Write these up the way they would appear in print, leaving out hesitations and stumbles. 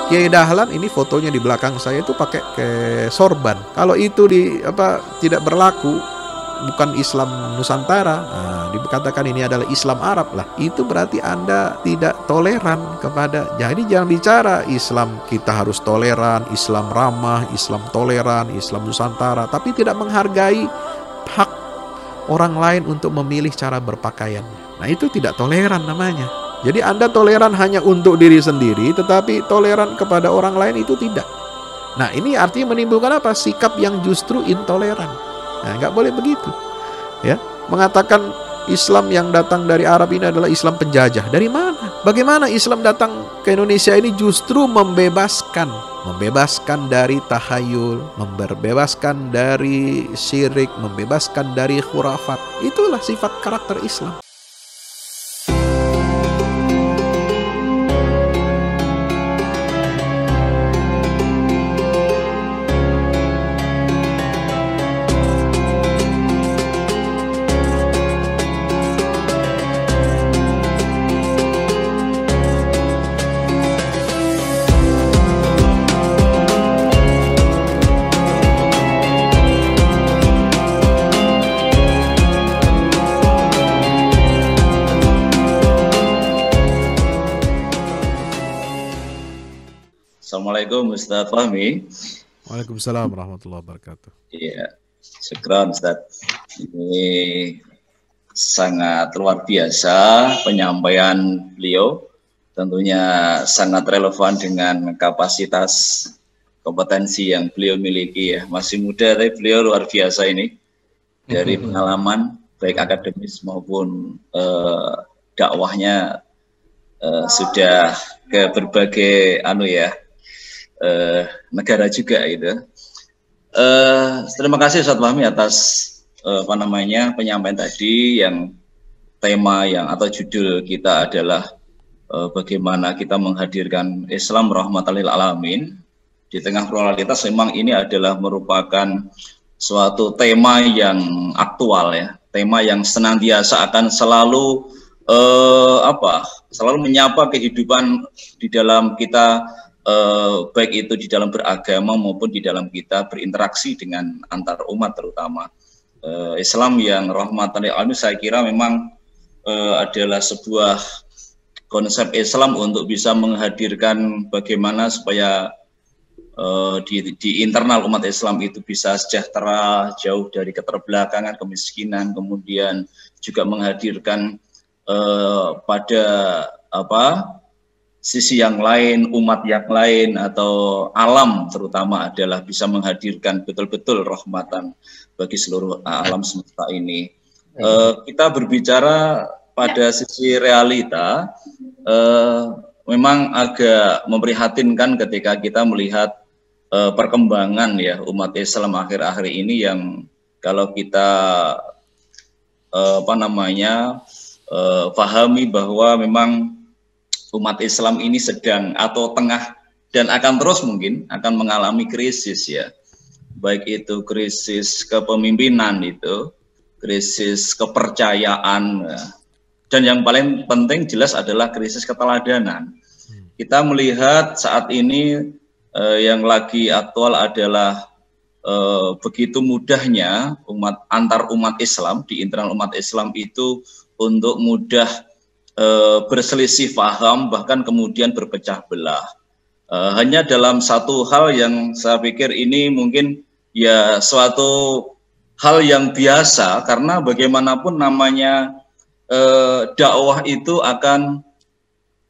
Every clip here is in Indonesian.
Kiai Dahlan ini fotonya di belakang saya itu pakai sorban. Kalau itu tidak berlaku, bukan Islam Nusantara, dikatakan ini adalah Islam Arab lah. Itu berarti Anda tidak toleran kepada. Jadi jangan bicara Islam kita harus toleran, Islam ramah, Islam toleran, Islam Nusantara, tapi tidak menghargai hak orang lain untuk memilih cara berpakaian. Nah, itu tidak toleran namanya. Jadi Anda toleran hanya untuk diri sendiri, tetapi toleran kepada orang lain itu tidak. Nah, ini artinya menimbulkan apa? Sikap yang justru intoleran. Nah, nggak boleh begitu. Ya, mengatakan Islam yang datang dari Arab ini adalah Islam penjajah. Dari mana? Bagaimana Islam datang ke Indonesia ini justru membebaskan dari tahayul, membebaskan dari syirik, membebaskan dari khurafat. Itulah sifat karakter Islam. Assalamualaikum Ustaz Fahmi. Waalaikumsalam warahmatullahi wabarakatuh. Iya, syukran Ustaz. Ini sangat luar biasa penyampaian beliau. Tentunya sangat relevan dengan kapasitas kompetensi yang beliau miliki ya. Masih muda tapi beliau luar biasa ini. Dari pengalaman baik akademis maupun dakwahnya sudah ke berbagai negara juga gitu. Terima kasih Ustaz Fahmi atas penyampaian tadi yang tema yang atau judul kita adalah bagaimana kita menghadirkan Islam rahmatan lil alamin di tengah pluralitas. Memang ini adalah merupakan suatu tema yang aktual ya, tema yang senantiasa akan selalu selalu menyapa kehidupan di dalam kita, baik itu di dalam beragama maupun di dalam kita berinteraksi dengan antar umat terutama. Islam yang rahmatan lil alamin saya kira memang adalah sebuah konsep Islam untuk bisa menghadirkan bagaimana supaya di internal umat Islam itu bisa sejahtera, jauh dari keterbelakangan, kemiskinan, kemudian juga menghadirkan pada sisi yang lain, umat yang lain atau alam terutama adalah bisa menghadirkan betul-betul rahmatan bagi seluruh alam semesta ini. Kita berbicara pada sisi realita, memang agak memprihatinkan ketika kita melihat perkembangan ya umat Islam akhir-akhir ini yang kalau kita pahami bahwa memang umat Islam ini sedang atau tengah dan akan terus mungkin akan mengalami krisis ya, baik itu krisis kepemimpinan, itu krisis kepercayaan, dan yang paling penting jelas adalah krisis keteladanan. Kita melihat saat ini yang lagi aktual adalah begitu mudahnya antar umat Islam di internal umat Islam itu untuk mudah berselisih paham, bahkan kemudian berpecah belah. Hanya dalam satu hal yang saya pikir ini mungkin ya suatu hal yang biasa, karena bagaimanapun namanya dakwah itu akan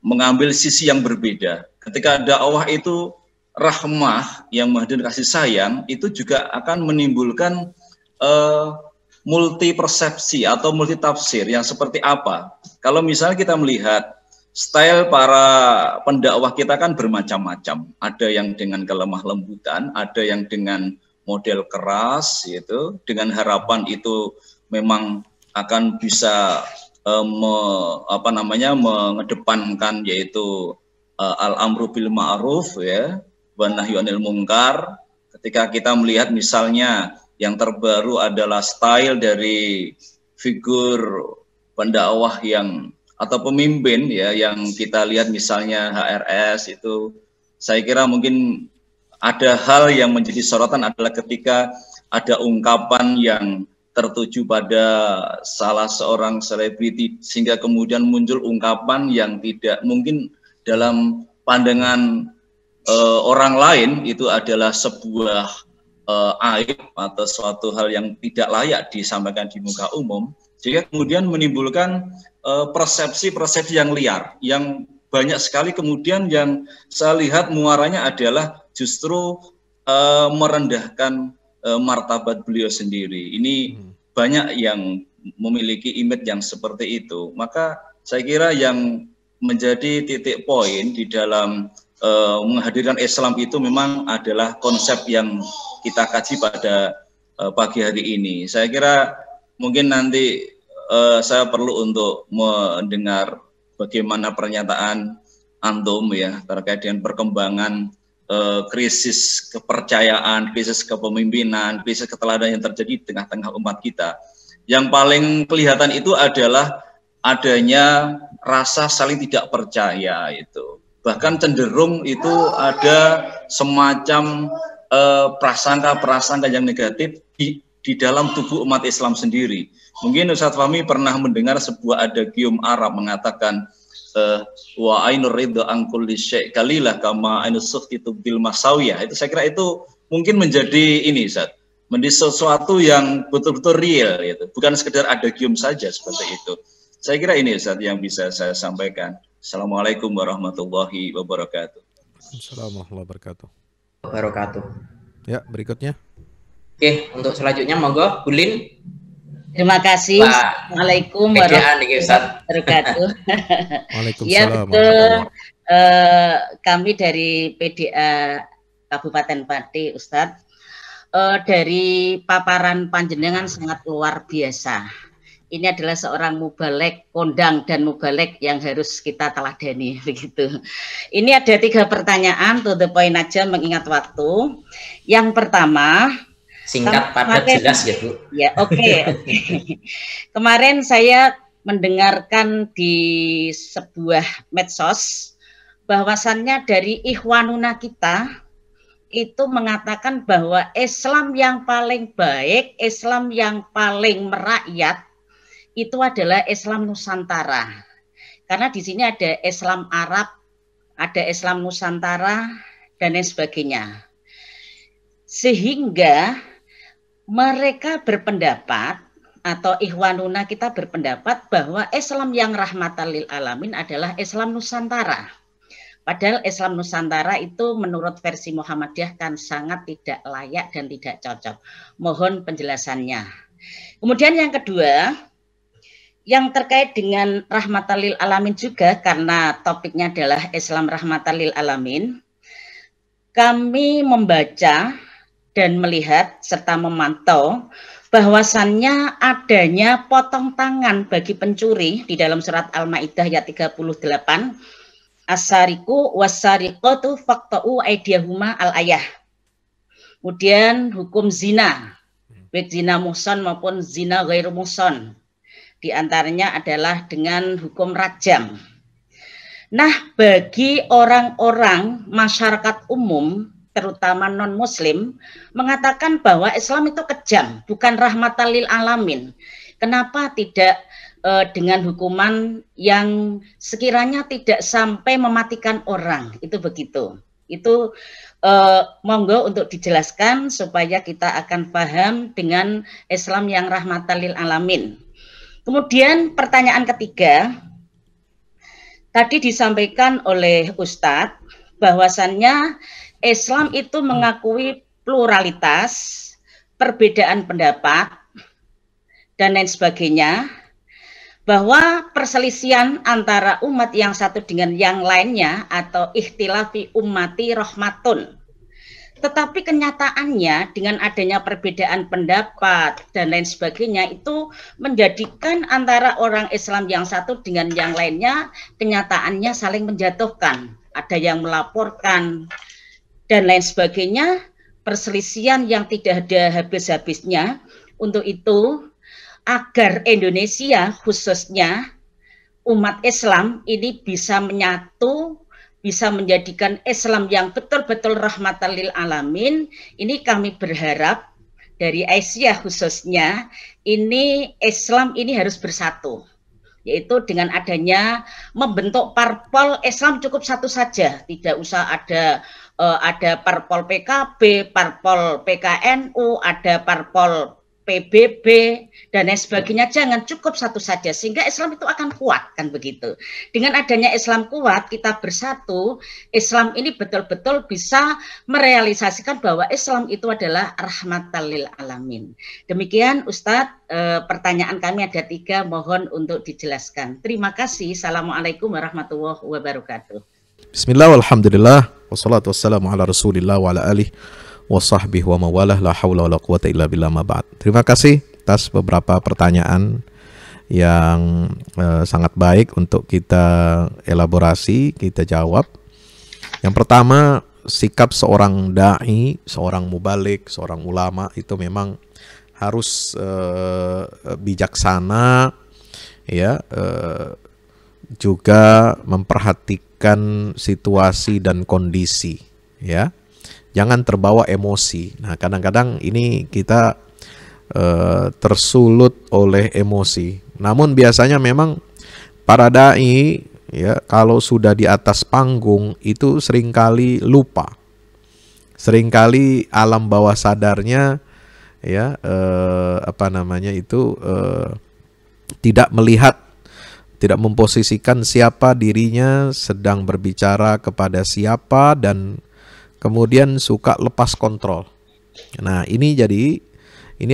mengambil sisi yang berbeda. Ketika dakwah itu rahmah yang menghadirkan kasih sayang, itu juga akan menimbulkan multi persepsi atau multi tafsir yang seperti apa. Kalau misalnya kita melihat style para pendakwah kita kan bermacam-macam. Ada yang dengan kelemah lembutan, ada yang dengan model keras, gitu, dengan harapan itu memang akan bisa mengedepankan yaitu al-amru bil ma'ruf ya, wa nahyu 'anil munkar. Ketika kita melihat misalnya yang terbaru adalah style dari figur pendakwah yang atau pemimpin ya yang kita lihat misalnya HRS itu, saya kira mungkin ada hal yang menjadi sorotan adalah ketika ada ungkapan yang tertuju pada salah seorang selebriti sehingga kemudian muncul ungkapan yang tidak mungkin dalam pandangan orang lain itu adalah sebuah aib atau suatu hal yang tidak layak disampaikan di muka umum, sehingga kemudian menimbulkan persepsi-persepsi yang liar, yang banyak sekali kemudian yang saya lihat muaranya adalah justru merendahkan martabat beliau sendiri. Ini banyak yang memiliki image yang seperti itu. Maka saya kira yang menjadi titik poin di dalam menghadirkan Islam itu memang adalah konsep yang kita kaji pada pagi hari ini. Saya kira mungkin nanti saya perlu untuk mendengar bagaimana pernyataan antum ya terkait dengan perkembangan krisis kepercayaan, krisis kepemimpinan, krisis keteladanan yang terjadi di tengah-tengah umat kita. Yang paling kelihatan itu adalah adanya rasa saling tidak percaya itu. Bahkan cenderung itu ada semacam prasangka-prasangka yang negatif di dalam tubuh umat Islam sendiri. Mungkin Ustadz Fahmi pernah mendengar sebuah adagium Arab mengatakan wa ainur ridho an kulli syai' kalilah kama ainus sukhti tubdil masawiyah. Itu saya kira itu mungkin menjadi ini Ustadz, menjadi sesuatu yang betul-betul real gitu. Bukan sekedar adagium saja seperti itu. Saya kira ini Ustadz yang bisa saya sampaikan. Assalamualaikum warahmatullahi wabarakatuh. Assalamualaikum warahmatullahi wabarakatuh. Ya, berikutnya. Oke, untuk selanjutnya monggo Bulin. Terima kasih. Assalamualaikum warahmatullahi wabarakatuh. Waalaikumsalam. Ya betul. Kami dari PDA Kabupaten Pati, Ustadz, dari paparan panjenengan sangat luar biasa. Ini adalah seorang mubalek kondang dan mubalek yang harus kita teladani begitu. Ini ada 3 pertanyaan, to the point aja mengingat waktu. Yang pertama, singkat padat jelas ya Bu. Ya oke. Kemarin saya mendengarkan di sebuah medsos bahwasannya dari Ikhwanuna kita itu mengatakan bahwa Islam yang paling baik, Islam yang paling merakyat itu adalah Islam Nusantara. Karena di sini ada Islam Arab, ada Islam Nusantara, dan lain sebagainya. Sehingga mereka berpendapat, atau Ikhwanuna kita berpendapat bahwa Islam yang rahmatan lil alamin adalah Islam Nusantara. Padahal Islam Nusantara itu menurut versi Muhammadiyah kan sangat tidak layak dan tidak cocok. Mohon penjelasannya. Kemudian yang kedua, yang terkait dengan rahmatan lil alamin juga, karena topiknya adalah Islam rahmatan lil alamin, kami membaca dan melihat serta memantau bahwasannya adanya potong tangan bagi pencuri di dalam surat Al-Maidah ayat 38, as-sariqu was-sariqatu faqta'u aydiyahuma al-ayah. Kemudian hukum zina, baik zina muhsan maupun zina ghairu muhsan. Di antaranya adalah dengan hukum rajam. Nah, bagi orang-orang masyarakat umum, terutama non-muslim, mengatakan bahwa Islam itu kejam, bukan rahmatan lil alamin. Kenapa tidak dengan hukuman yang sekiranya tidak sampai mematikan orang? Itu begitu. Itu monggo untuk dijelaskan supaya kita akan paham dengan Islam yang rahmatan lil alamin. Kemudian pertanyaan ketiga, tadi disampaikan oleh Ustadz bahwasannya Islam itu mengakui pluralitas, perbedaan pendapat, dan lain sebagainya, bahwa perselisihan antara umat yang satu dengan yang lainnya atau ikhtilafi ummati rahmatun. Tetapi kenyataannya dengan adanya perbedaan pendapat dan lain sebagainya itu menjadikan antara orang Islam yang satu dengan yang lainnya kenyataannya saling menjatuhkan. Ada yang melaporkan dan lain sebagainya, perselisihan yang tidak ada habis-habisnya. Untuk itu agar Indonesia khususnya umat Islam ini bisa menyatu, bisa menjadikan Islam yang betul-betul rahmatan lil alamin. Ini kami berharap dari Aisyah khususnya, ini Islam ini harus bersatu, yaitu dengan adanya membentuk parpol Islam cukup satu saja, tidak usah ada parpol PKB, parpol PKNU, ada parpol PBB dan lain sebagainya. Jangan, cukup satu saja sehingga Islam itu akan kuat, kan begitu. Dengan adanya Islam kuat, kita bersatu, Islam ini betul-betul bisa merealisasikan bahwa Islam itu adalah rahmatan lil alamin. Demikian Ustadz, pertanyaan kami ada 3, mohon untuk dijelaskan. Terima kasih. Assalamualaikum warahmatullahi wabarakatuh. Bismillah, walhamdulillah, wassalatu wassalamu ala rasulillah wa ala alihi wa sahbihi wa mawalah, la hawla wa la quwata illa billah, ma ba'd. Terima kasih atas beberapa pertanyaan yang sangat baik untuk kita elaborasi, kita jawab. Yang pertama, sikap seorang da'i, seorang mubalik, seorang ulama itu memang harus bijaksana, ya, juga memperhatikan situasi dan kondisi, ya. Jangan terbawa emosi. Nah, kadang-kadang ini kita tersulut oleh emosi. Namun biasanya memang para dai, ya, kalau sudah di atas panggung itu seringkali lupa. Seringkali alam bawah sadarnya, ya, tidak melihat, tidak memposisikan siapa dirinya sedang berbicara kepada siapa, dan kemudian suka lepas kontrol. Nah, ini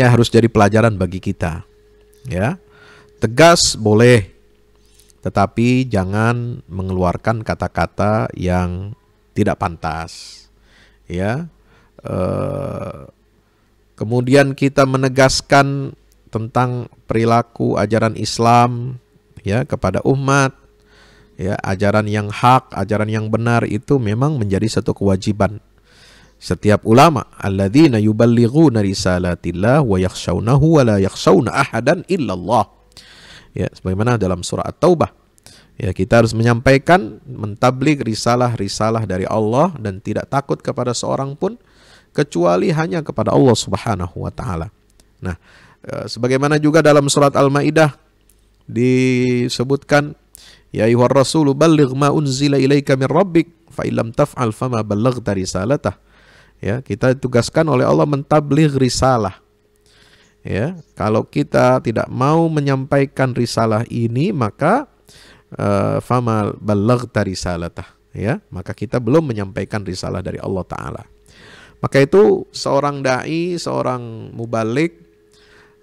harus jadi pelajaran bagi kita, ya. Tegas boleh, tetapi jangan mengeluarkan kata-kata yang tidak pantas, ya. Kemudian kita menegaskan tentang perilaku ajaran Islam, ya, kepada umat. Ya, ajaran yang hak, ajaran yang benar itu memang menjadi satu kewajiban setiap ulama. Alladzina yuballighuna risalatillah wa yakhshawnahu wa la yakhshawna ahadan illallah. Ya, sebagaimana dalam surah At-Taubah. Ya, kita harus menyampaikan, mentabligh risalah-risalah dari Allah dan tidak takut kepada seorang pun kecuali hanya kepada Allah Subhanahu wa taala. Nah, sebagaimana juga dalam surat Al-Maidah disebutkan, ya ayyuhar rasulu balligh ma unzila ilaika min rabbik fa illam taf'al fama ballaghta risalatah. Ya, kita ditugaskan oleh Allah mentabligh risalah. Ya, kalau kita tidak mau menyampaikan risalah ini, maka fama ballaghta risalatah, ya, maka kita belum menyampaikan risalah dari Allah taala. Maka itu seorang dai, seorang mubalik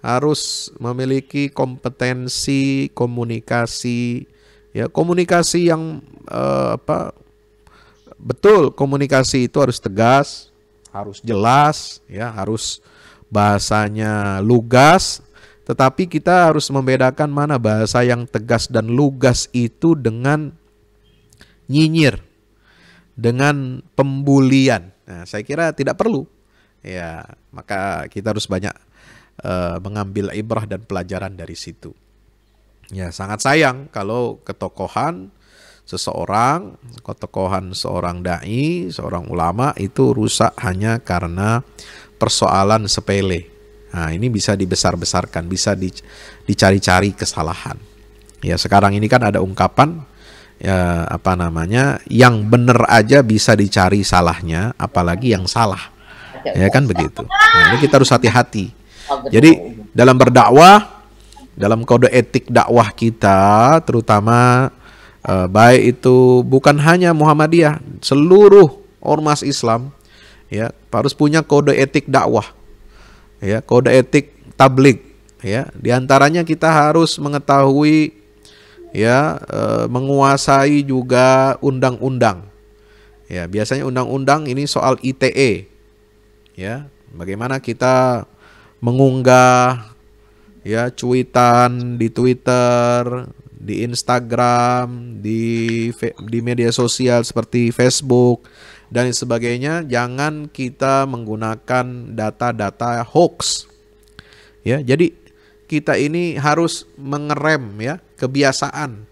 harus memiliki kompetensi komunikasi, ya, komunikasi yang betul. Komunikasi itu harus tegas, harus jelas, ya, harus bahasanya lugas. Tetapi kita harus membedakan mana bahasa yang tegas dan lugas itu dengan nyinyir, dengan pembulian. Nah, saya kira tidak perlu. Ya, maka kita harus banyak mengambil ibrah dan pelajaran dari situ. Ya, sangat sayang kalau ketokohan seseorang, ketokohan seorang dai, seorang ulama itu rusak hanya karena persoalan sepele. Nah, ini bisa dibesar-besarkan, bisa dicari-cari kesalahan. Ya, sekarang ini kan ada ungkapan, ya, yang benar aja bisa dicari salahnya, apalagi yang salah. Ya kan begitu. Nah, ini kita harus hati-hati. Jadi dalam berdakwah, dalam kode etik dakwah kita, terutama baik itu bukan hanya Muhammadiyah, seluruh ormas Islam, ya, harus punya kode etik dakwah, ya, kode etik tabligh, ya. Di antaranya kita harus mengetahui, ya, menguasai juga undang-undang. Ya, biasanya undang-undang ini soal ITE, ya, bagaimana kita mengunggah, ya, cuitan di Twitter, di Instagram, di media sosial seperti Facebook dan sebagainya. Jangan kita menggunakan data-data hoax, ya. Jadi kita ini harus mengerem, ya, kebiasaan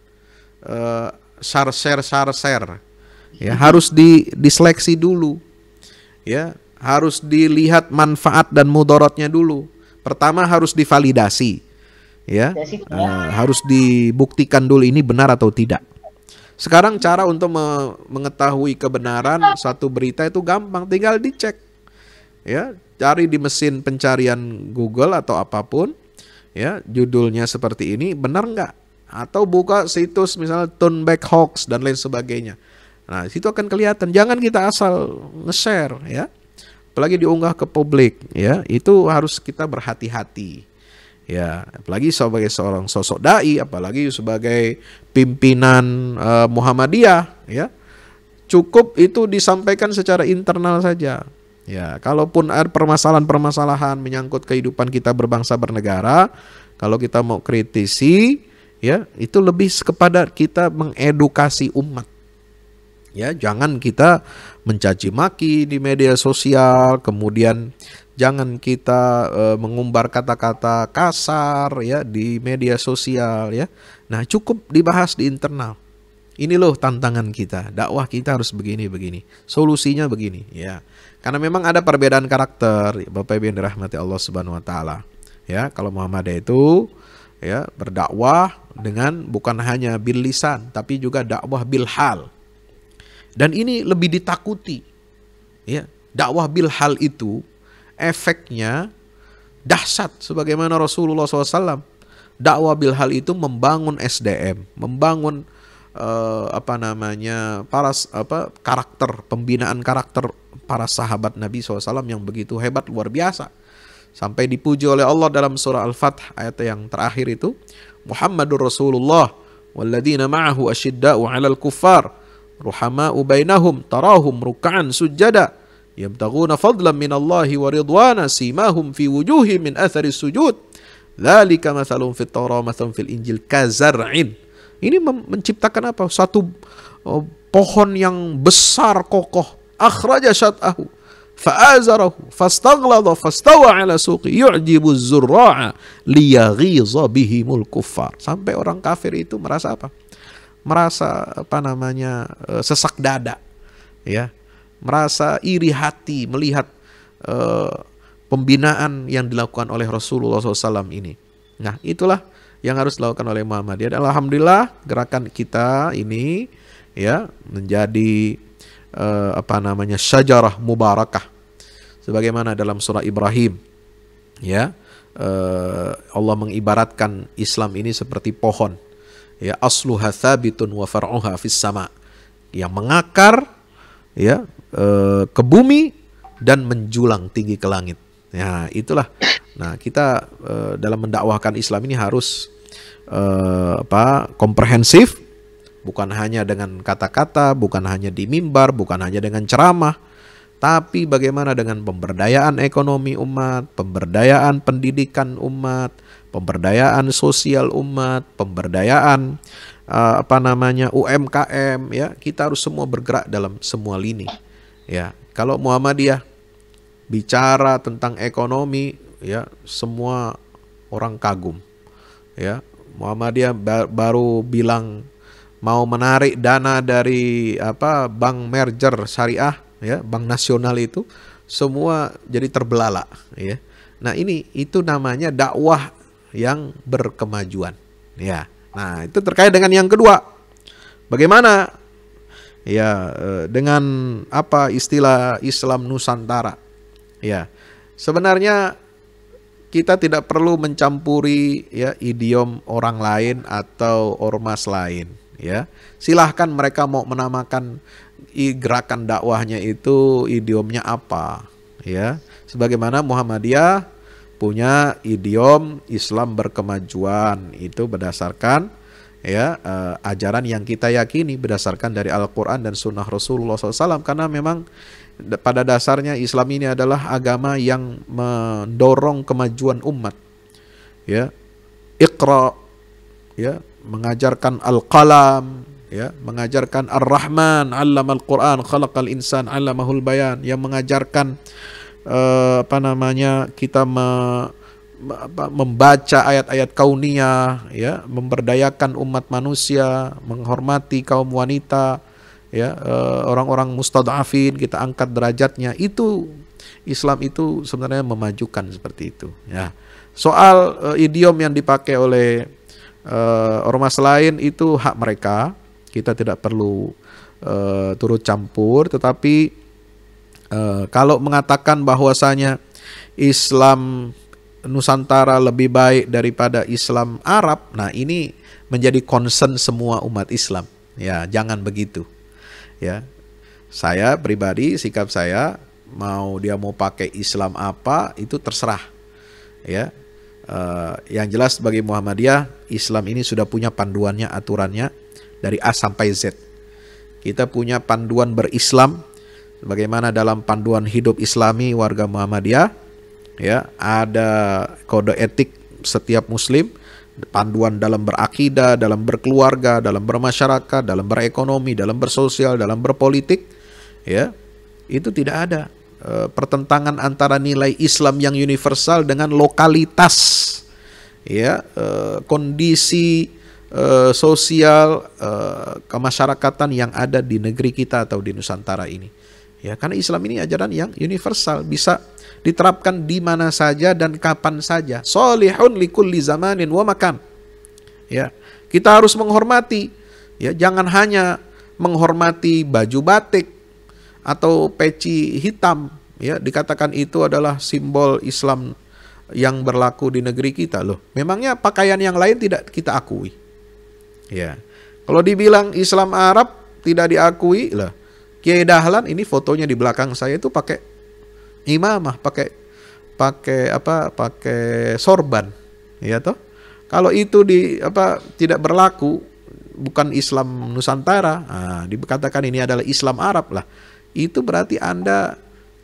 share. Ya, harus diseleksi dulu. Ya, harus dilihat manfaat dan mudaratnya dulu. Pertama harus divalidasi. Ya, harus dibuktikan dulu ini benar atau tidak. Sekarang cara untuk mengetahui kebenaran suatu berita itu gampang, tinggal dicek. Ya, cari di mesin pencarian Google atau apapun, ya, judulnya seperti ini, benar nggak? Atau buka situs misalnya Turn Back Hoax dan lain sebagainya. Nah, situ akan kelihatan. Jangan kita asal nge-share, ya. Apalagi diunggah ke publik, ya. Itu harus kita berhati-hati. Ya, apalagi sebagai seorang sosok dai, apalagi sebagai pimpinan Muhammadiyah, ya. Cukup itu disampaikan secara internal saja. Ya, kalaupun ada permasalahan-permasalahan menyangkut kehidupan kita berbangsa bernegara, kalau kita mau kritisi, ya, itu lebih kepada kita mengedukasi umat. Ya, jangan kita mencaci maki di media sosial, kemudian jangan kita mengumbar kata-kata kasar, ya, di media sosial, ya. Nah, cukup dibahas di internal. Ini loh tantangan kita, dakwah kita harus begini-begini, solusinya begini, ya. Karena memang ada perbedaan karakter, Bapak Ibu yang dirahmati Allah Subhanahu wa taala. Ya, kalau Muhammadiyah itu, ya, berdakwah dengan bukan hanya bil lisan, tapi juga dakwah bil hal. Dan ini lebih ditakuti. Ya, dakwah bil hal itu efeknya dahsyat sebagaimana Rasulullah SAW. Dakwah bil hal itu membangun SDM, membangun karakter, pembinaan karakter para sahabat Nabi SAW yang begitu hebat, luar biasa. Sampai dipuji oleh Allah dalam surah Al-Fath ayat yang terakhir itu, Muhammadur Rasulullah walladzina ma'ahu asyidda'u 'alal kuffar ruhama'u bainahum tarahum ruk'an sujada yabtaghuna fadlan minallahi wa ridwana simahum fi wujuhihim min athari sujud dzalika mathalun fit Taurah mathalun fil Injil kazar'in. Ini menciptakan apa? Satu pohon yang besar kokoh, akhraja syat'ahu fa'azarahu fastaghlada fastawa 'ala suqi yu'jibu az-zurra'a liyaghiza bihimul kuffar. Sampai orang kafir itu merasa apa? Merasa sesak dada, ya. Merasa iri hati melihat pembinaan yang dilakukan oleh Rasulullah SAW ini. Nah, itulah yang harus dilakukan oleh Muhammadiyah. Dan alhamdulillah gerakan kita ini, ya, menjadi syajarah mubarakah sebagaimana dalam surah Ibrahim, ya. Allah mengibaratkan Islam ini seperti pohon, ya, asluha tsabitun wa far'uha fis sama, yang mengakar, ya, ke bumi dan menjulang tinggi ke langit. Ya, itulah. Nah, kita dalam mendakwahkan Islam ini harus komprehensif, bukan hanya dengan kata-kata, bukan hanya di mimbar, bukan hanya dengan ceramah, tapi bagaimana dengan pemberdayaan ekonomi umat, pemberdayaan pendidikan umat, pemberdayaan sosial umat, pemberdayaan UMKM, ya. Kita harus semua bergerak dalam semua lini, ya. Kalau Muhammadiyah bicara tentang ekonomi, ya, semua orang kagum, ya. Muhammadiyah baru bilang mau menarik dana dari bank merger syariah, ya, bank nasional itu, semua jadi terbelalak, ya. Nah, itu namanya dakwah yang berkemajuan, ya. Nah, itu terkait dengan yang kedua. Bagaimana, ya, dengan istilah Islam Nusantara, ya. Sebenarnya kita tidak perlu mencampuri, ya, idiom orang lain atau ormas lain, ya. Silahkan mereka mau menamakan gerakan dakwahnya itu idiomnya apa, ya. Sebagaimana Muhammadiyah punya idiom Islam berkemajuan, itu berdasarkan, ya, ajaran yang kita yakini berdasarkan dari Al-Quran dan Sunnah Rasulullah SAW. Karena memang pada dasarnya Islam ini adalah agama yang mendorong kemajuan umat, ya. Iqra, ya, mengajarkan al-qalam, ya, mengajarkan ar-Rahman 'allamal Qur'an khalaqal insan 'allamahul bayan, yang mengajarkan kita membaca ayat-ayat kauniyah, ya, memberdayakan umat manusia, menghormati kaum wanita, ya, orang-orang mustadafin kita angkat derajatnya. Itu Islam itu sebenarnya memajukan seperti itu, ya. Soal idiom yang dipakai oleh ormas lain itu hak mereka, kita tidak perlu turut campur. Tetapi kalau mengatakan bahwasanya Islam Nusantara lebih baik daripada Islam Arab, nah ini menjadi concern semua umat Islam. Ya, jangan begitu. Ya, saya pribadi, sikap saya, dia mau pakai Islam apa itu terserah. Ya, yang jelas bagi Muhammadiyah, Islam ini sudah punya panduannya, aturannya dari A sampai Z. Kita punya panduan berislam, bagaimana dalam panduan hidup Islami warga Muhammadiyah. Ya, ada kode etik setiap muslim, panduan dalam berakidah, dalam berkeluarga, dalam bermasyarakat, dalam berekonomi, dalam bersosial, dalam berpolitik. Ya, itu tidak ada pertentangan antara nilai Islam yang universal dengan lokalitas, ya, kondisi sosial kemasyarakatan yang ada di negeri kita atau di Nusantara ini. Ya, karena Islam ini ajaran yang universal, bisa diterapkan di mana saja dan kapan saja. Sholihun likulli zamanin wa makan. Ya, kita harus menghormati, ya, jangan hanya menghormati baju batik atau peci hitam, ya, dikatakan itu adalah simbol Islam yang berlaku di negeri kita. Loh, memangnya pakaian yang lain tidak kita akui? Ya, kalau dibilang Islam Arab tidak diakui, lah, Kiai Dahlan ini fotonya di belakang saya itu pakai imamah, pakai sorban, ya toh. Kalau itu tidak berlaku, bukan Islam Nusantara, dikatakan ini adalah Islam Arab, lah, itu berarti Anda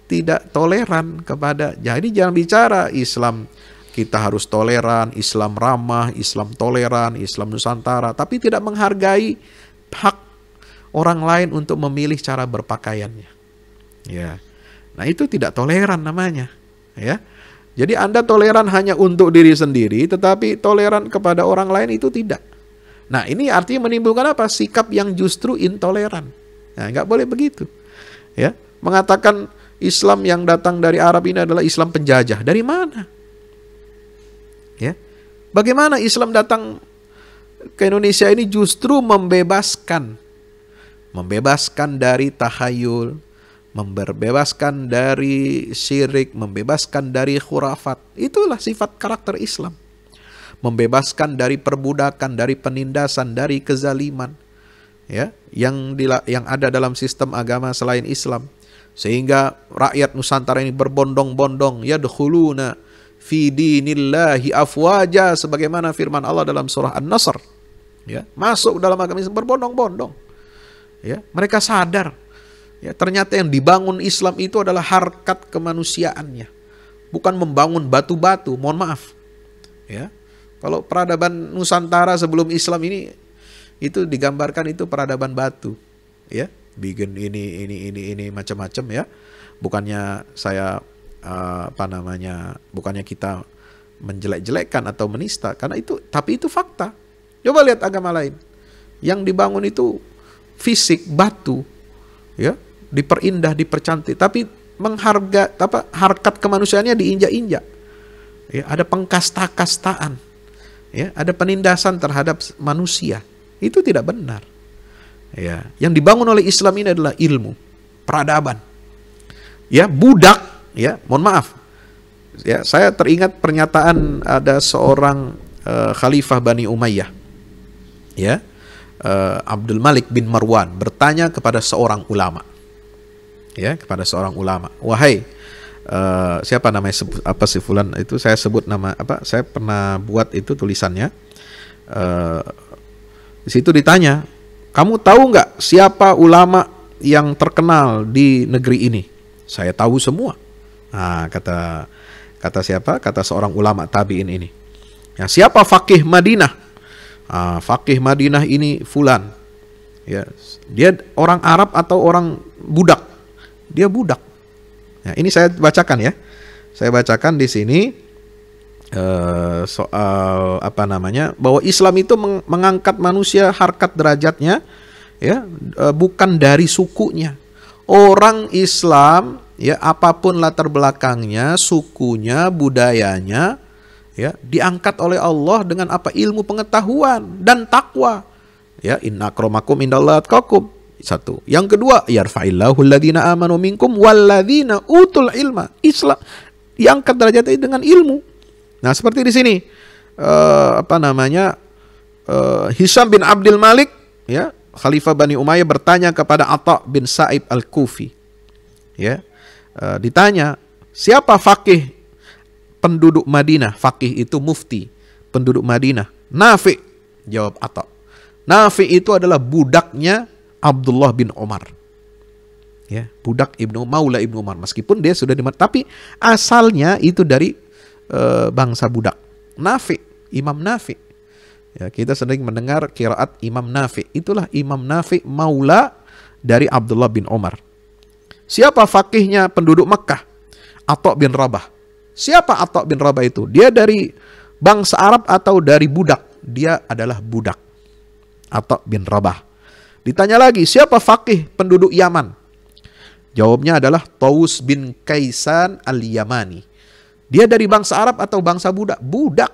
tidak toleran kepada. Jadi jangan bicara Islam kita harus toleran, Islam ramah, Islam toleran, Islam Nusantara, tapi tidak menghargai hak orang lain untuk memilih cara berpakaiannya. Ya. Nah, itu tidak toleran namanya, ya. Jadi Anda toleran hanya untuk diri sendiri, tetapi toleran kepada orang lain itu tidak. Nah, ini artinya menimbulkan apa? Sikap yang justru intoleran. Nah, nggak boleh begitu. Ya, mengatakan Islam yang datang dari Arab ini adalah Islam penjajah. Dari mana? Ya, bagaimana Islam datang ke Indonesia ini justru membebaskan dari tahayul, membebaskan dari syirik, membebaskan dari khurafat. Itulah sifat karakter Islam. Membebaskan dari perbudakan, dari penindasan, dari kezaliman, ya, yang ada dalam sistem agama selain Islam. Sehingga rakyat Nusantara ini berbondong-bondong, yadkhuluna fi dinillahi afwaja, sebagaimana firman Allah dalam surah An-Nasr. Ya, masuk dalam agama Islam berbondong-bondong. Ya, mereka sadar, ya, ternyata yang dibangun Islam itu adalah harkat kemanusiaannya, bukan membangun batu-batu. Mohon maaf, ya, kalau peradaban Nusantara sebelum Islam ini itu digambarkan itu peradaban batu, ya, bikin ini macam-macam, ya. Bukannya saya bukannya kita menjelek-jelekkan atau menista, karena itu, tapi itu fakta. Coba lihat agama lain yang dibangun itu fisik batu, ya, diperindah, dipercantik, tapi harkat kemanusiaannya diinjak-injak, ya, ada pengkasta-kastaan, ya, ada penindasan terhadap manusia. Itu tidak benar, ya. Yang dibangun oleh Islam ini adalah ilmu, peradaban, ya. Budak, ya, mohon maaf, ya, saya teringat pernyataan ada seorang Khalifah Bani Umayyah, ya, Abdul Malik bin Marwan bertanya kepada seorang ulama, ya, kepada seorang ulama, wahai siapa namanya, si fulan itu, saya sebut nama saya pernah buat itu tulisannya. Di situ ditanya, kamu tahu nggak siapa ulama yang terkenal di negeri ini? Saya tahu semua. Nah, kata siapa? Kata seorang ulama tabi'in ini. Ya, siapa faqih Madinah? Faqih Madinah ini fulan. Ya, dia orang Arab atau orang budak? Dia budak. Ya, ini saya bacakan, ya. Saya bacakan di sini soal apa namanya, bahwa Islam itu mengangkat manusia harkat derajatnya, ya, bukan dari sukunya. Orang Islam, ya, apapun latar belakangnya, sukunya, budayanya, ya, diangkat oleh Allah dengan apa? Ilmu pengetahuan dan takwa. Ya, inna akramakum indallahi atqakum. Satu. Yang kedua, yarfa'illahu alladhina amanu minkum walladzina utul ilma. Islam diangkat derajatnya dengan ilmu. Nah, seperti di sini, Hisham bin Abdul Malik, ya, Khalifah Bani Umayyah bertanya kepada Atha bin Sa'ib Al-Kufi, ya, ditanya, siapa faqih penduduk Madinah? Faqih itu mufti penduduk Madinah. Nafi, jawab Atha. Nafi itu adalah budaknya Abdullah bin Umar, ya, budak Maula Ibnu Umar. Meskipun dia sudah tapi asalnya itu dari bangsa budak. Nafi, Imam Nafi. Ya, kita sering mendengar qiraat Imam Nafi. Itulah Imam Nafi maula dari Abdullah bin Umar. Siapa faqihnya penduduk Mekah? Atha bin Rabah. Siapa Atha bin Rabah itu? Dia dari bangsa Arab atau dari budak? Dia adalah budak. Atha bin Rabah. Ditanya lagi, siapa faqih penduduk Yaman? Jawabnya adalah Taus bin Kaisan al-Yamani. Dia dari bangsa Arab atau bangsa budak? Budak.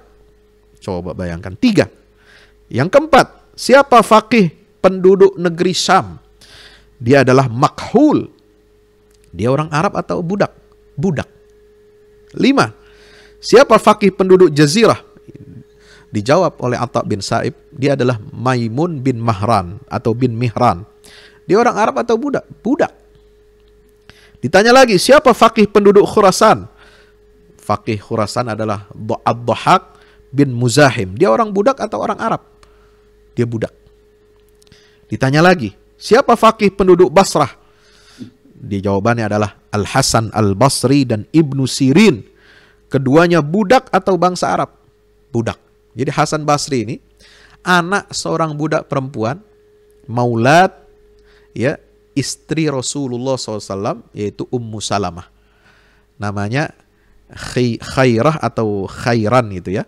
Coba bayangkan. 3. Yang keempat, siapa faqih penduduk negeri Syam? Dia adalah Makhul. Dia orang Arab atau budak? Budak. 5. Siapa faqih penduduk Jazirah? Dijawab oleh Atha bin Sa'ib. Dia adalah Maimun bin Mahran atau bin Mihran. Dia orang Arab atau budak? Budak. Ditanya lagi, siapa faqih penduduk Khurasan? Faqih Khurasan adalah Ad-Dhahak bin Muzahim. Dia orang budak atau orang Arab? Dia budak. Ditanya lagi, siapa faqih penduduk Basrah? Di jawabannya adalah Al-Hasan Al-Basri dan Ibnu Sirin. Keduanya budak atau bangsa Arab? Budak. Jadi Hasan Basri ini anak seorang budak perempuan, maulad, ya, istri Rasulullah SAW, yaitu Ummu Salamah. Namanya Khairah atau Khairan gitu ya.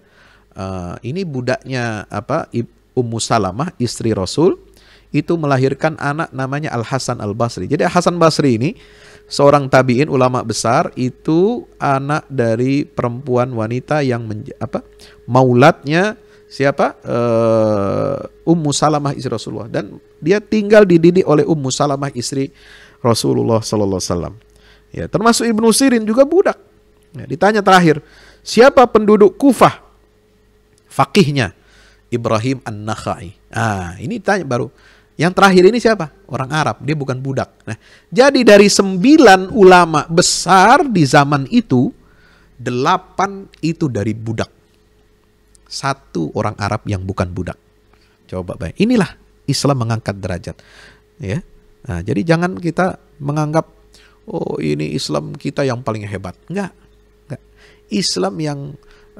Ini budaknya Ummu Salamah, istri Rasul, itu melahirkan anak namanya Al-Hasan Al-Basri. Jadi Hasan Basri ini seorang tabi'in, ulama besar, itu anak dari perempuan wanita yang mauladnya siapa? Ummu Salamah istri Rasulullah, dan dia tinggal dididik oleh Ummu Salamah istri Rasulullah sallallahu alaihi wasallam. Ya, termasuk Ibnu Sirin juga budak. Ya, ditanya terakhir, siapa penduduk Kufah? Faqihnya Ibrahim An-Nakhai. Ini tanya baru. Yang terakhir ini siapa? Orang Arab, dia bukan budak. Nah, jadi dari 9 ulama besar di zaman itu, 8 itu dari budak. 1 orang Arab yang bukan budak. Coba bayang. Inilah Islam mengangkat derajat. Ya. Nah, jadi jangan kita menganggap, oh ini Islam kita yang paling hebat. Enggak. Islam yang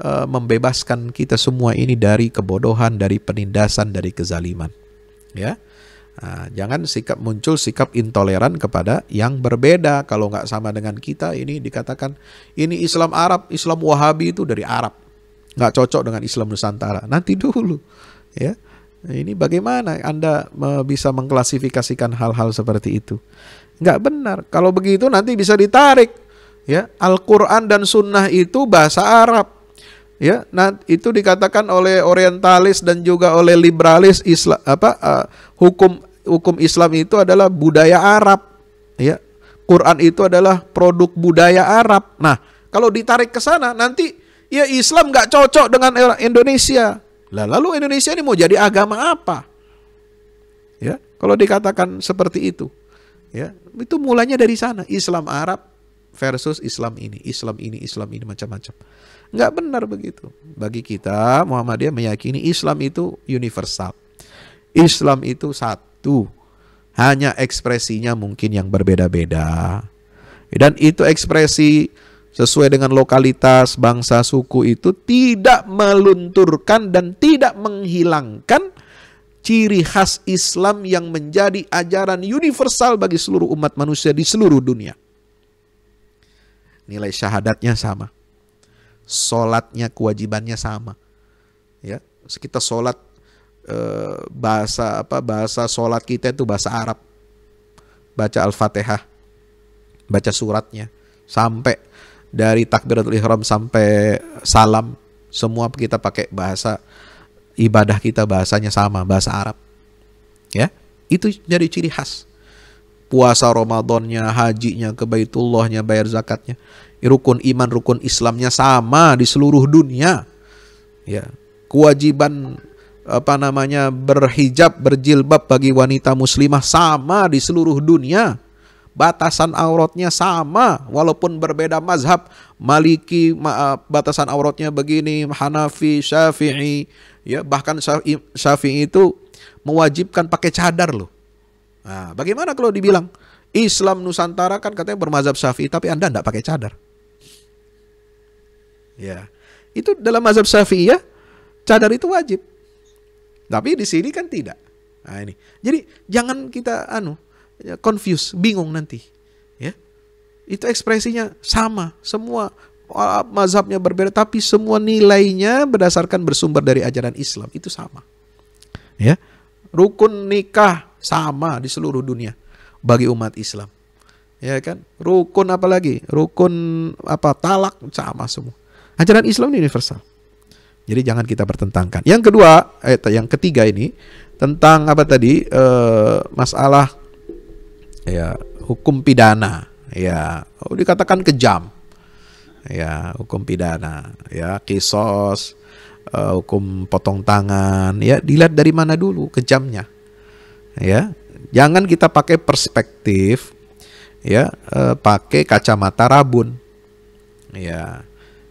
membebaskan kita semua ini dari kebodohan, dari penindasan, dari kezaliman. Ya, jangan muncul sikap intoleran kepada yang berbeda. Kalau nggak sama dengan kita, ini dikatakan ini Islam Arab, Islam Wahabi itu dari Arab, nggak cocok dengan Islam Nusantara. Nanti dulu, ya. Ini bagaimana Anda bisa mengklasifikasikan hal-hal seperti itu? Nggak benar. Kalau begitu nanti bisa ditarik. Ya, Al-Quran dan Sunnah itu bahasa Arab. Ya, nah itu dikatakan oleh orientalis dan juga oleh liberalis Islam, hukum Islam itu adalah budaya Arab. Ya, Quran itu adalah produk budaya Arab. Nah, kalau ditarik ke sana nanti ya Islam nggak cocok dengan Indonesia. Lalu Indonesia ini mau jadi agama apa? Ya, kalau dikatakan seperti itu, ya itu mulanya dari sana. Islam Arab versus Islam ini macam-macam. Nggak benar begitu. Bagi kita Muhammadiyah meyakini Islam itu universal. Islam itu satu. Hanya ekspresinya mungkin yang berbeda-beda. Dan itu ekspresi sesuai dengan lokalitas, bangsa, suku itu tidak melunturkan dan tidak menghilangkan ciri khas Islam yang menjadi ajaran universal bagi seluruh umat manusia di seluruh dunia. Nilai syahadatnya sama. sholatnya kewajibannya sama. Ya, kita sholat bahasa sholat kita itu bahasa Arab, baca Al-Fatihah, baca suratnya, sampai dari takbiratul ihram sampai salam, semua kita pakai bahasa ibadah kita, bahasanya sama, bahasa Arab. Ya, itu jadi ciri khas. Puasa Ramadannya, hajinya, ke Baitullahnya, bayar zakatnya, rukun iman, rukun Islamnya sama di seluruh dunia. Ya, kewajiban berhijab, berjilbab bagi wanita muslimah sama di seluruh dunia. Batasan auratnya sama, walaupun berbeda mazhab. Maliki batasan auratnya begini, Hanafi, Syafi'i, ya bahkan Syafi'i itu mewajibkan pakai cadar loh. Nah, bagaimana kalau dibilang Islam Nusantara kan katanya bermazhab Syafi'i, tapi Anda enggak pakai cadar? Ya, itu dalam mazhab Syafi'i ya, cadar itu wajib. Tapi di sini kan tidak. Nah, ini. Jadi jangan kita confuse, bingung nanti. Ya. Itu ekspresinya sama, semua mazhabnya berbeda, tapi semua nilainya berdasarkan bersumber dari ajaran Islam, itu sama. Ya. Rukun nikah sama di seluruh dunia bagi umat Islam. Ya kan? Rukun apa lagi? Rukun talak sama semua. Ajaran Islam ini universal. Jadi jangan kita bertentangkan. Yang kedua, yang ketiga ini tentang masalah ya hukum pidana. Ya, dikatakan kejam. Ya, hukum pidana. Ya, kisos, hukum potong tangan. Ya, dilihat dari mana dulu kejamnya. Ya, jangan kita pakai perspektif. Ya, pakai kacamata rabun. Ya,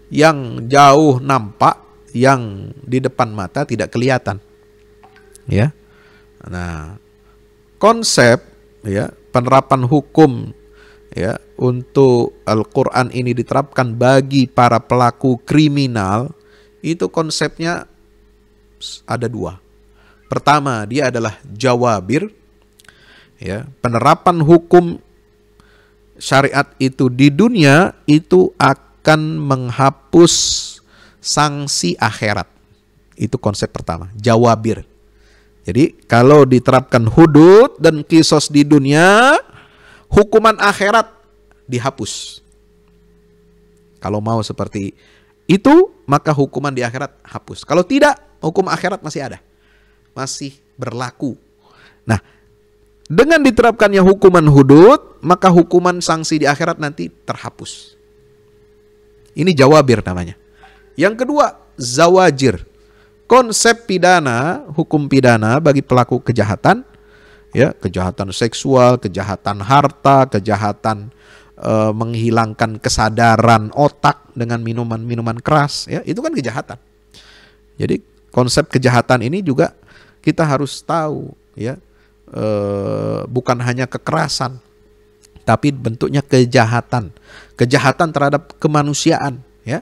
yang jauh nampak, yang di depan mata tidak kelihatan. Ya. Nah, konsep ya penerapan hukum ya untuk Al-Qur'an ini diterapkan bagi para pelaku kriminal, itu konsepnya ada dua. Pertama, dia adalah jawabir. Ya, penerapan hukum syariat itu di dunia itu akan menghapus sanksi akhirat. Itu konsep pertama, jawabir. Jadi kalau diterapkan hudud dan kisos di dunia, hukuman akhirat dihapus. Kalau mau seperti itu, maka hukuman di akhirat hapus. Kalau tidak, hukum akhirat masih ada, masih berlaku. Nah, dengan diterapkannya hukuman hudud, maka hukuman sanksi di akhirat nanti terhapus. Ini jawabir namanya. Yang kedua, zawajir. Konsep pidana, hukum pidana bagi pelaku kejahatan, ya, kejahatan seksual, kejahatan harta, kejahatan menghilangkan kesadaran otak dengan minuman-minuman keras, ya, itu kan kejahatan. Jadi konsep kejahatan ini juga kita harus tahu, ya, bukan hanya kekerasan, tapi bentuknya kejahatan, kejahatan terhadap kemanusiaan, ya.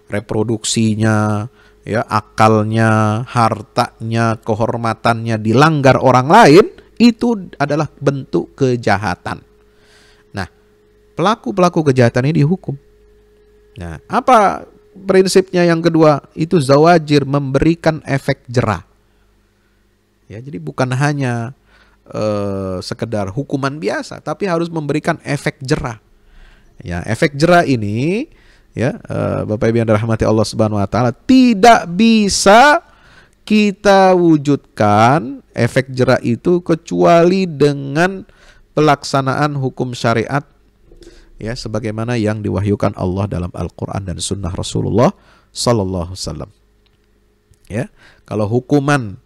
Reproduksinya, ya, akalnya, hartanya, kehormatannya dilanggar orang lain, itu adalah bentuk kejahatan. Nah, pelaku-pelaku kejahatan ini dihukum. Nah, apa prinsipnya yang kedua? Itu zawajir, memberikan efek jera. Ya, jadi bukan hanya sekedar hukuman biasa, tapi harus memberikan efek jera. Ya, efek jera ini, ya, Bapak Ibu yang dirahmati Allah Subhanahu wa taala, tidak bisa kita wujudkan efek jera itu kecuali dengan pelaksanaan hukum syariat, ya, sebagaimana yang diwahyukan Allah dalam Al-Qur'an dan sunnah Rasulullah sallallahu alaihi wasallam. Ya, kalau hukuman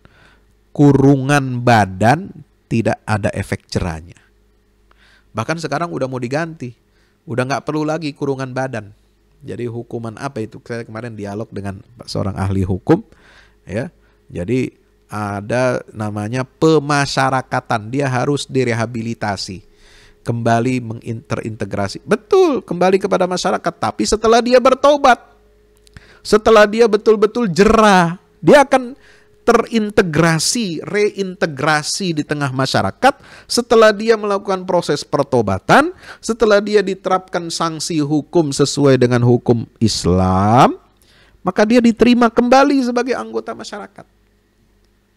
kurungan badan tidak ada efek jerahnya. Bahkan sekarang udah mau diganti, udah nggak perlu lagi kurungan badan. Jadi hukuman apa itu? Saya kemarin dialog dengan seorang ahli hukum, ya. Jadi ada namanya pemasyarakatan, dia harus direhabilitasi, kembali terintegrasi. Betul, kembali kepada masyarakat, tapi setelah dia bertobat, setelah dia betul-betul jera, dia akan terintegrasi, reintegrasi di tengah masyarakat setelah dia melakukan proses pertobatan, setelah dia diterapkan sanksi hukum sesuai dengan hukum Islam, maka dia diterima kembali sebagai anggota masyarakat.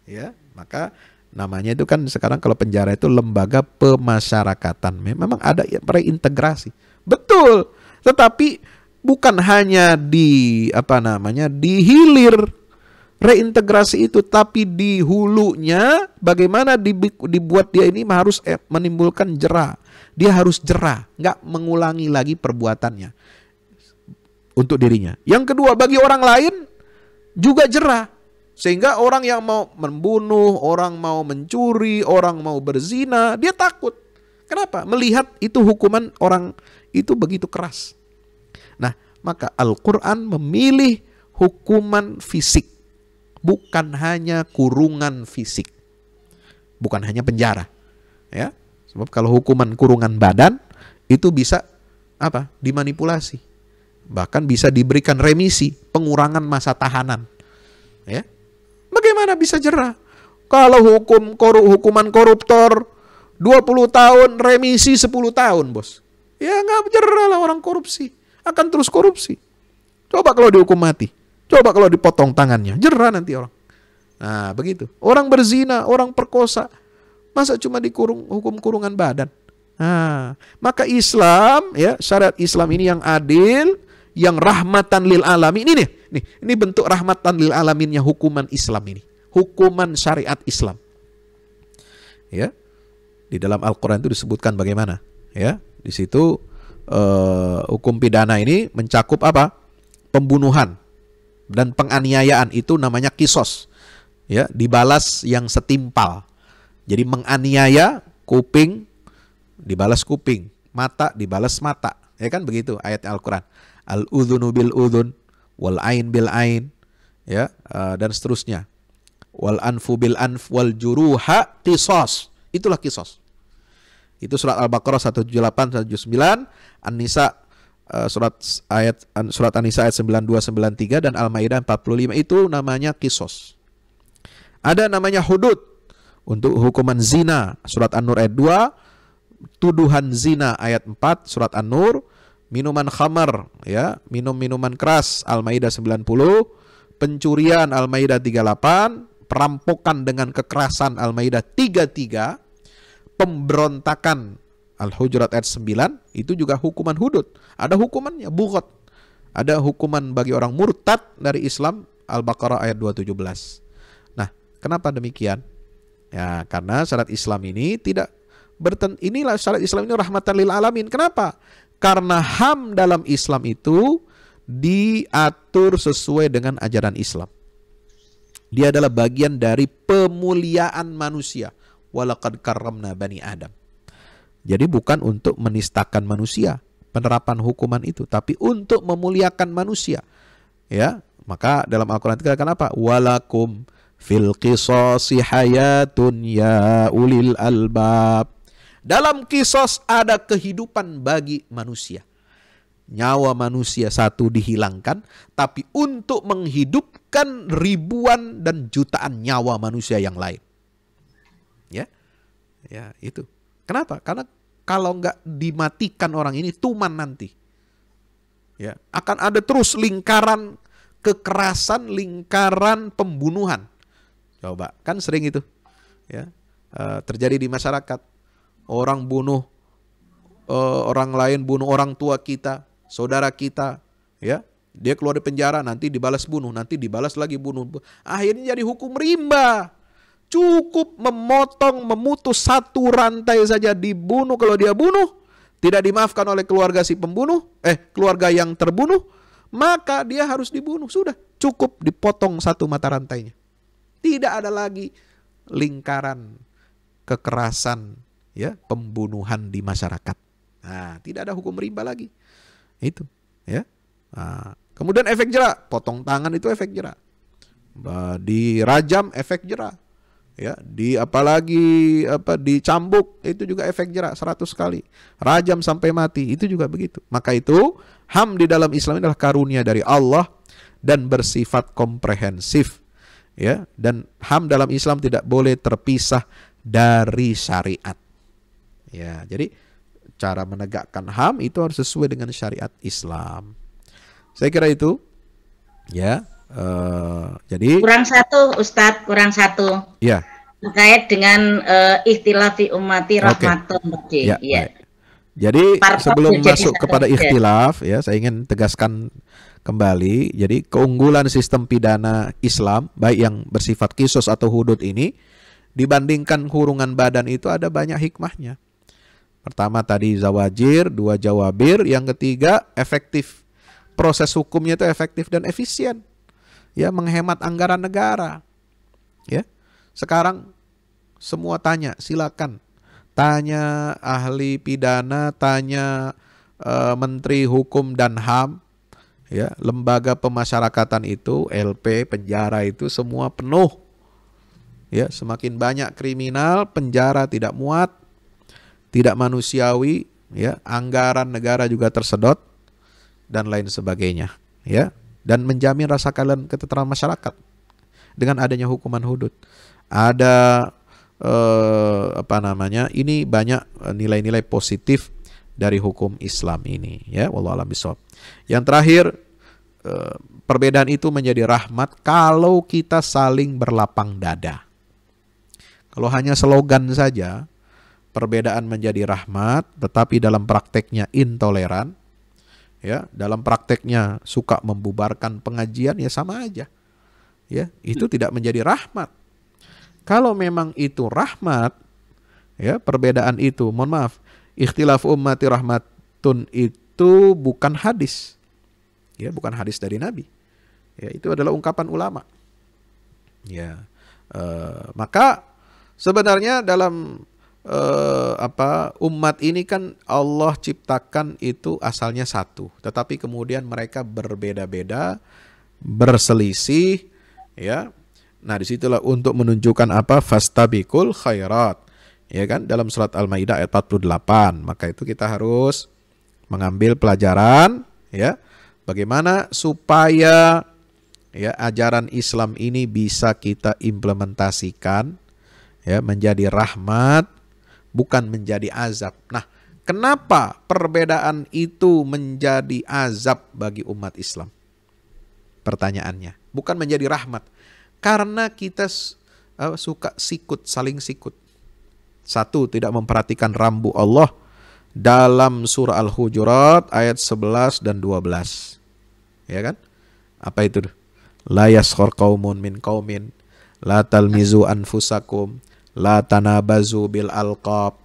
Ya, maka namanya itu kan sekarang kalau penjara itu lembaga pemasyarakatan. Memang ada reintegrasi. Betul. Tetapi bukan hanya dihilir reintegrasi itu, tapi di hulunya bagaimana dibuat dia ini harus menimbulkan jera. Dia harus jera, nggak mengulangi lagi perbuatannya untuk dirinya. Yang kedua, bagi orang lain juga jera. Sehingga orang yang mau membunuh, orang mau mencuri, orang mau berzina, dia takut. Kenapa? Melihat itu hukuman orang itu begitu keras. Nah, maka Al-Quran memilih hukuman fisik. Bukan hanya kurungan fisik. Bukan hanya penjara. Ya. Sebab kalau hukuman kurungan badan itu bisa dimanipulasi. Bahkan bisa diberikan remisi, pengurangan masa tahanan. Ya. Bagaimana bisa jera? Kalau hukuman koruptor 20 tahun, remisi 10 tahun, bos. Ya nggak jera lah orang korupsi. Akan terus korupsi. Coba kalau dihukum mati. Coba kalau dipotong tangannya. Jera nanti orang. Nah begitu. Orang berzina, orang perkosa. Masa cuma hukum kurungan badan? Nah, maka Islam, ya, syariat Islam ini yang adil, yang rahmatan lil alamin. Ini bentuk rahmatan lil alaminnya hukuman Islam ini. Hukuman syariat Islam. Ya. Di dalam Al-Qur'an itu disebutkan bagaimana? Ya, di situ hukum pidana ini mencakup apa? Pembunuhan dan penganiayaan, itu namanya kisos. Ya, dibalas yang setimpal. Jadi menganiaya, kuping dibalas kuping, mata dibalas mata. Ya kan begitu ayat Al-Qur'an. Al-udhunu bil udhun, wal ain bil ain, ya, dan seterusnya. Wal anfu bil anf, wal juruha qisas. Itulah kisos. Itu surat Al-Baqarah 178 179, An-Nisa surat An-Nisa ayat 92 93 dan Al-Maidah 45, itu namanya kisos. Ada namanya hudud untuk hukuman zina, surat An-Nur ayat 2, tuduhan zina ayat 4 surat An-Nur, minuman khamar, ya, minuman keras Al-Maidah 90, pencurian Al-Maidah 38, perampokan dengan kekerasan Al-Maidah 33, pemberontakan Al-Hujurat ayat 9, itu juga hukuman hudud. Ada hukumannya, bughat. Ada hukuman bagi orang murtad dari Islam, Al-Baqarah ayat 217. Nah, kenapa demikian? Ya, karena syariat Islam ini inilah syariat Islam ini rahmatan lil alamin. Kenapa? Karena HAM dalam Islam itu diatur sesuai dengan ajaran Islam. Dia adalah bagian dari pemuliaan manusia. Walaqad karramna bani Adam. Jadi bukan untuk menistakan manusia penerapan hukuman itu, tapi untuk memuliakan manusia. Ya, maka dalam Al-Qur'an dikatakan apa? Walakum fil qisasi hayatun ya ulil albab. Dalam kisos ada kehidupan bagi manusia. Nyawa manusia satu dihilangkan, tapi untuk menghidupkan ribuan dan jutaan nyawa manusia yang lain. Ya, ya itu. Kenapa? Karena kalau nggak dimatikan orang ini, tuman nanti. Ya, akan ada terus lingkaran kekerasan, lingkaran pembunuhan. Coba, kan sering itu, ya, terjadi di masyarakat. Orang bunuh orang lain, bunuh orang tua kita, saudara kita, ya, dia keluar dari penjara, nanti dibalas bunuh, nanti dibalas lagi bunuh. Akhirnya jadi hukum rimba. Cukup memutus satu rantai saja dibunuh. Kalau dia bunuh, tidak dimaafkan oleh keluarga si pembunuh, keluarga yang terbunuh, maka dia harus dibunuh. Sudah, cukup dipotong satu mata rantainya. Tidak ada lagi lingkaran kekerasan, ya, pembunuhan di masyarakat. Nah, tidak ada hukum rimba lagi. Itu, ya. Nah, kemudian efek jera, potong tangan itu efek jera. Dirajam efek jera. Ya, dicambuk itu juga efek jera 100 kali. Rajam sampai mati itu juga begitu. Maka itu HAM di dalam Islam adalah karunia dari Allah dan bersifat komprehensif. Ya, dan HAM dalam Islam tidak boleh terpisah dari syariat. Ya, jadi cara menegakkan HAM itu harus sesuai dengan syariat Islam. Saya kira itu Ya, jadi kurang satu Ustadz, kurang satu. ya. Terkait dengan ikhtilafi ummati Oke. rahmatun. Ya, Iya. baik. Jadi Parpol sebelum jadi masuk satu. kepada Ya. ikhtilaf, ya saya ingin tegaskan kembali. Jadi keunggulan sistem pidana Islam, baik yang bersifat kisos atau hudud ini, dibandingkan kurungan badan itu ada banyak hikmahnya. Pertama tadi zawajir, dua jawabir, yang ketiga efektif. Proses hukumnya itu efektif dan efisien. Ya, menghemat anggaran negara. Ya. Sekarang semua tanya, silakan. Tanya ahli pidana, tanya menteri hukum dan HAM, ya, lembaga pemasyarakatan itu, LP, penjara itu semua penuh. Ya, semakin banyak kriminal, penjara tidak muat, tidak manusiawi, ya, anggaran negara juga tersedot dan lain sebagainya, ya. Dan menjamin rasa keadilan ketentraman masyarakat dengan adanya hukuman hudud. Ada ini banyak nilai-nilai positif dari hukum Islam ini, ya, wallahu a'lam bishawab. Yang terakhir, perbedaan itu menjadi rahmat kalau kita saling berlapang dada. Kalau hanya slogan saja, perbedaan menjadi rahmat, tetapi dalam prakteknya intoleran, ya, dalam prakteknya suka membubarkan pengajian, ya sama aja. Ya, itu tidak menjadi rahmat. Kalau memang itu rahmat, ya, perbedaan itu, mohon maaf, ikhtilaf ummati rahmatun itu bukan hadis. Ya, bukan hadis dari Nabi. Ya, itu adalah ungkapan ulama. Ya, maka sebenarnya dalam umat ini kan Allah ciptakan itu asalnya satu, tetapi kemudian mereka berbeda-beda, berselisih, ya. Nah, disitulah untuk menunjukkan apa? Fastabiqul khairat. Ya kan? Dalam surat Al-Maidah ayat 48. Maka itu kita harus mengambil pelajaran, ya. Bagaimana supaya, ya, ajaran Islam ini bisa kita implementasikan, ya, menjadi rahmat, bukan menjadi azab. Nah, kenapa perbedaan itu menjadi azab bagi umat Islam? Pertanyaannya, bukan menjadi rahmat. Karena kita suka sikut, saling sikut. Satu, tidak memperhatikan rambu Allah dalam surah Al-Hujurat ayat 11 dan 12. Ya kan? Apa itu? La yaskhar qaumun min qaumin, la talmizu anfusakum, la tanabazu bil alqab,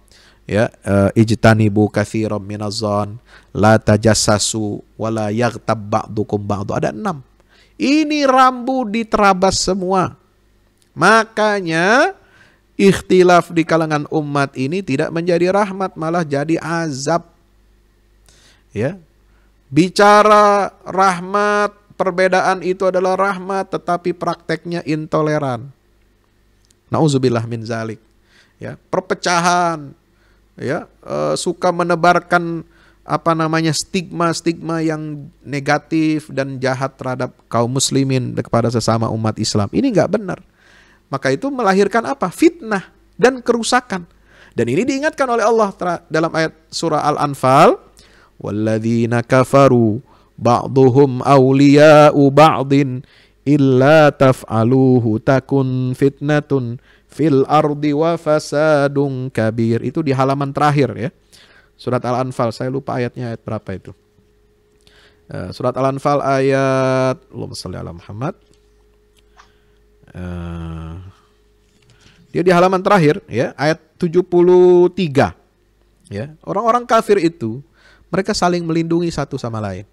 ya, ijtanibu katsiran minadh-dhon, la tajassasu wala yaghtab ba'dukum ba'du. Ada 6. Ini rambu diterabas semua. Makanya ikhtilaf di kalangan umat ini tidak menjadi rahmat, malah jadi azab. Ya. Bicara rahmat, perbedaan itu adalah rahmat, tetapi prakteknya intoleran. Nauzubillah min zalik. Ya, perpecahan, ya, suka menebarkan stigma-stigma yang negatif dan jahat terhadap kaum muslimin kepada sesama umat Islam. Ini nggak benar. Maka itu melahirkan apa? Fitnah dan kerusakan. Dan ini diingatkan oleh Allah dalam ayat surah Al-Anfal, walladzina kafaru ba'duhum awliya'u ba'din illa taf'aluhu takun fitnatun fil ardi wa fasadun kabir. Itu di halaman terakhir, ya. Surat Al-Anfal, saya lupa ayatnya ayat berapa itu. Surat Al-Anfal ayat, Allahumma shalli ala Muhammad. Dia di halaman terakhir, ya, ayat 73. Ya, orang-orang kafir itu mereka saling melindungi satu sama lain.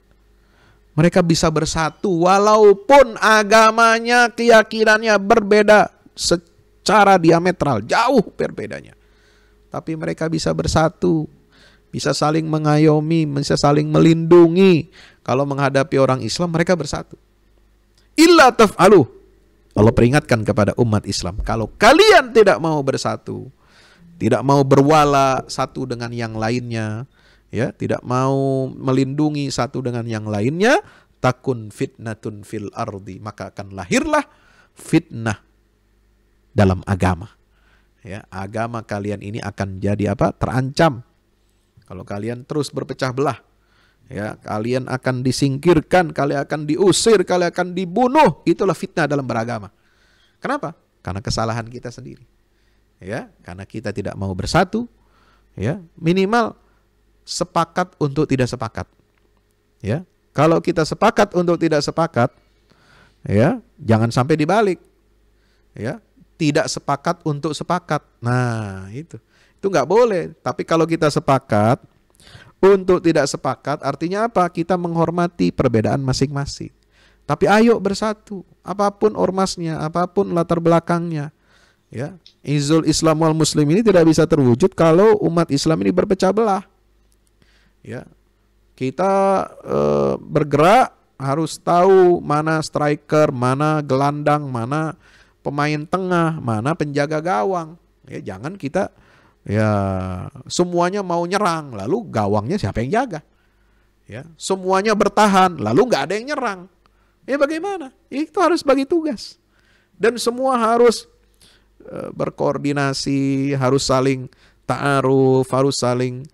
Mereka bisa bersatu walaupun agamanya, keyakinannya berbeda secara diametral, jauh berbedanya. Tapi mereka bisa bersatu. Bisa saling mengayomi, bisa saling melindungi. Kalau menghadapi orang Islam, mereka bersatu. Illa taf'alu. Allah peringatkan kepada umat Islam, kalau kalian tidak mau bersatu, tidak mau berwala satu dengan yang lainnya, ya, tidak mau melindungi satu dengan yang lainnya, takun fitnatun fil ardi, maka akan lahirlah fitnah dalam agama. Ya, agama kalian ini akan jadi apa? Terancam. Kalau kalian terus berpecah belah, Ya, kalian akan disingkirkan, kalian akan diusir, kalian akan dibunuh. Itulah fitnah dalam beragama. Kenapa? Karena kesalahan kita sendiri. Ya, karena kita tidak mau bersatu, ya, minimal sepakat untuk tidak sepakat. Ya, kalau kita sepakat untuk tidak sepakat, ya, jangan sampai dibalik. Ya, tidak sepakat untuk sepakat. Nah, itu nggak boleh. Tapi kalau kita sepakat untuk tidak sepakat, artinya apa? Kita menghormati perbedaan masing-masing. Tapi ayo bersatu, apapun ormasnya, apapun latar belakangnya. Ya, Izzul Islam wal Muslim ini tidak bisa terwujud kalau umat Islam ini berpecah belah. Ya, kita bergerak harus tahu mana striker, mana gelandang, mana pemain tengah, mana penjaga gawang. Ya, jangan kita semuanya mau nyerang, lalu gawangnya siapa yang jaga? Ya, semuanya bertahan, lalu nggak ada yang nyerang. Ya bagaimana? Itu harus bagi tugas. Dan semua harus berkoordinasi, harus saling ta'aruf, harus saling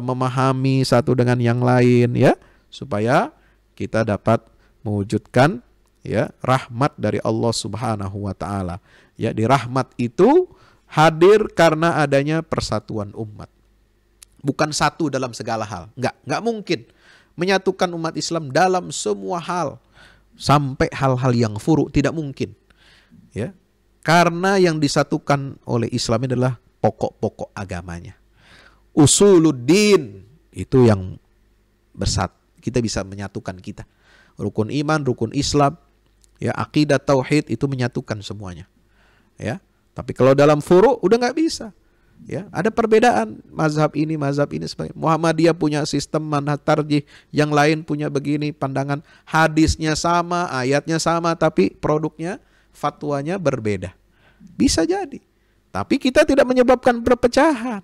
memahami satu dengan yang lain, ya, supaya kita dapat mewujudkan, ya, rahmat dari Allah Subhanahu wa taala. Ya, di rahmat itu hadir karena adanya persatuan umat. Bukan satu dalam segala hal. Enggak mungkin menyatukan umat Islam dalam semua hal. Sampai hal-hal yang furu tidak mungkin. Ya. Karena yang disatukan oleh Islam adalah pokok-pokok agamanya. Usuluddin itu yang kita bisa menyatukan kita. Rukun iman, rukun Islam, ya, akidah tauhid itu menyatukan semuanya. Ya. Tapi kalau dalam furu udah nggak bisa. Ya, ada perbedaan mazhab ini sebagainya. Muhammadiyah punya sistem manhaj tarjih, yang lain punya begini pandangan. Hadisnya sama, ayatnya sama, tapi produknya, fatwanya berbeda. Bisa jadi. Tapi kita tidak menyebabkan perpecahan.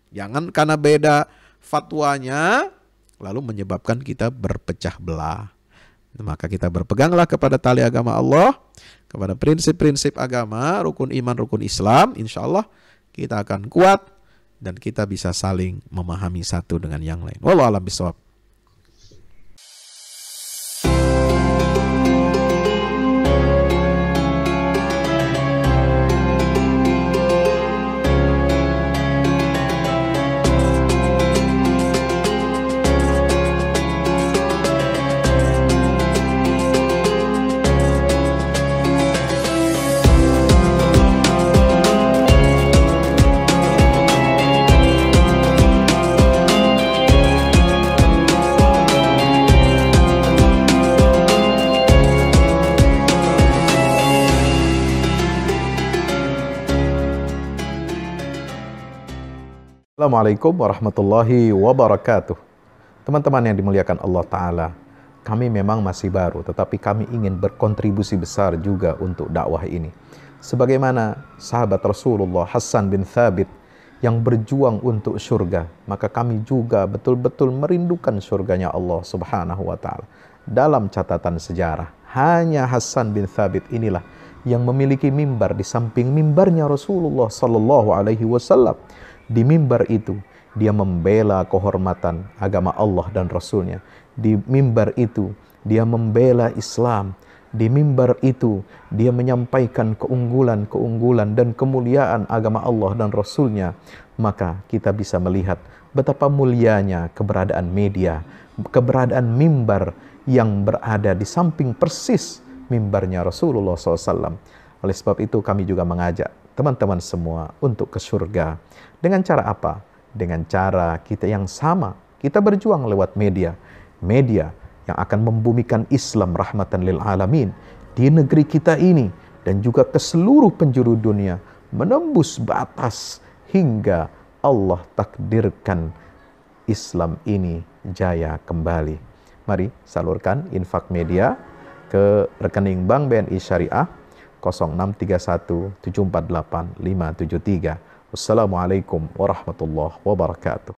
Jangan karena beda fatwanya lalu menyebabkan kita berpecah belah. Maka kita berpeganglah kepada tali agama Allah, kepada prinsip-prinsip agama, rukun iman, rukun Islam. Insya Allah kita akan kuat dan kita bisa saling memahami satu dengan yang lain. Wallahu a'lam bishawab. Assalamualaikum warahmatullahi wabarakatuh. Teman-teman yang dimuliakan Allah Ta'ala, kami memang masih baru, tetapi kami ingin berkontribusi besar juga untuk dakwah ini. Sebagaimana sahabat Rasulullah Hassan bin Thabit yang berjuang untuk surga, maka kami juga betul-betul merindukan surganya Allah Subhanahu wa Ta'ala. Dalam catatan sejarah, hanya Hassan bin Thabit inilah yang memiliki mimbar di samping mimbarnya Rasulullah Sallallahu Alaihi Wasallam. Di mimbar itu dia membela kehormatan agama Allah dan Rasulnya. Di mimbar itu dia membela Islam. Di mimbar itu dia menyampaikan keunggulan dan kemuliaan agama Allah dan Rasulnya. Maka kita bisa melihat betapa mulianya keberadaan media, keberadaan mimbar yang berada di samping persis mimbarnya Rasulullah SAW. Oleh sebab itu kami juga mengajak teman-teman semua untuk ke surga. Dengan cara apa? Dengan cara kita yang sama. Kita berjuang lewat media. Media yang akan membumikan Islam rahmatan lil alamin di negeri kita ini dan juga ke seluruh penjuru dunia, menembus batas hingga Allah takdirkan Islam ini jaya kembali. Mari salurkan infak media ke rekening Bank BNI Syariah 0631 748 573. Wassalamualaikum warahmatullahi wabarakatuh.